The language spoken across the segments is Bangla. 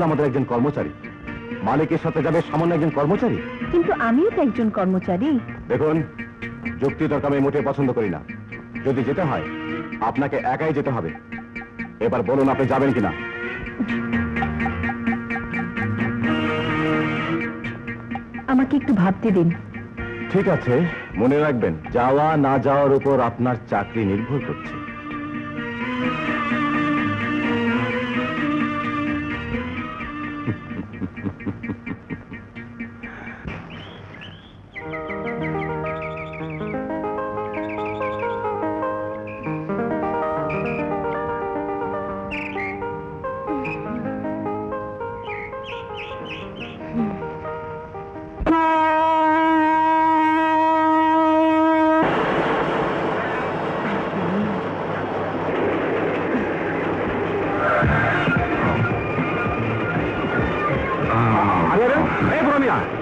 আমাদের একজন কর্মচারী, মালিকের সাথে যাবে সামান্য একজন কর্মচারী। কিন্তু আমিও তো একজন কর্মচারী। দেখুন, যুক্তি তর্ক আমি মোটেই পছন্দ করি না। যদি যেতে হয় আপনাকে একাই যেতে হবে। এবার বলুন আপনি যাবেন কিনা। আমাকে একটু ভাবতে দিন। ঠিক আছে, মনে রাখবেন যাওয়া না যাওয়ার উপর আপনার চাকরি নির্ভর করছে।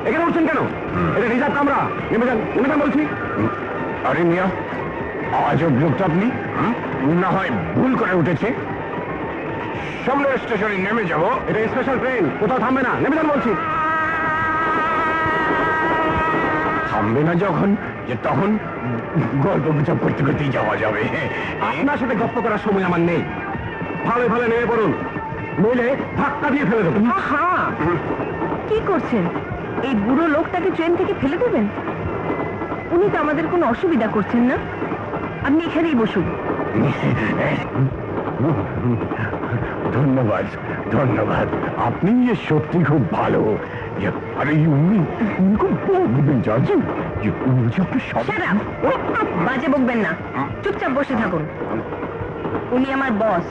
এখানে উঠছেন কেন? এটা রিজার্ভ কামরা। নেমে যান বলছি। আরে মিয়া, আজব লোকটা আপনি। না হয় ভুল করে উঠেছে। সামনে স্টেশনে নেমে যাব। এটা স্পেশাল ট্রেন, কোথাও থামবে না। নেমে যান বলছি। থামবে না যখন, যে তখন গল্প গুজব করতে করতেই যাওয়া যাবে। আপনার সাথে গল্প করার সময় আমার নেই। ভালো ভালো নেমে পড়ুন, নইলে ধাক্কা দিয়ে ফেলে দেবেন। হ্যাঁ, কি করছেন? এই বুড়ো লোকটাকে ট্রেন থেকে ফেলে দেবেন? উনি তো আমাদের কোনো অসুবিধা করছেন না। আপনি এখানেই বসুন। ধন্যবাদ ধন্যবাদ, আপনি সত্যি খুব ভালো। আরে উনি খুব বলবেন জানেন, Shut up! বাজে বকবেন না, চুপচাপ বসে থাকুন। উনি আমার বস।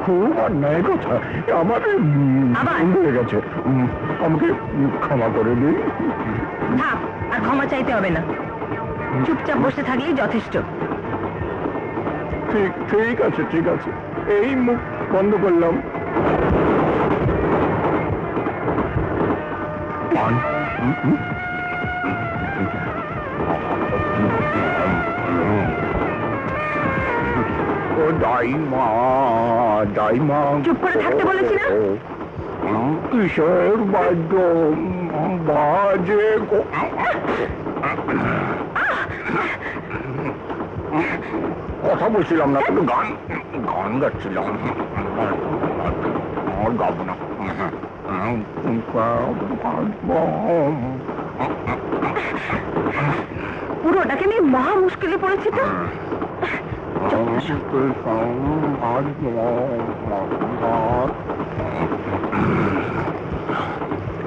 খুব অন্যায় কথা, আমার ভুল হয়ে গেছে। আমাকে ক্ষমা করে দিন। থাক, আর ক্ষমা চাইতে হবে না। চুপচাপ বসে থাকলেই যথেষ্ট। ঠিক আছে ঠিক আছে, এই মুখ বন্ধ করলাম। দাইমা দাইমা, চুপ করে থাকতে বলেছি না? কিসের বাদ্য বাজে গো? কথা বলছিলাম না, কিন্তু গান গাচ্ছিলাম। আর গাবো না। পুরোটাকে নিয়ে মহা মুশকিলে পড়েছি তো।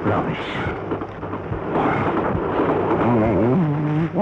রমেশ,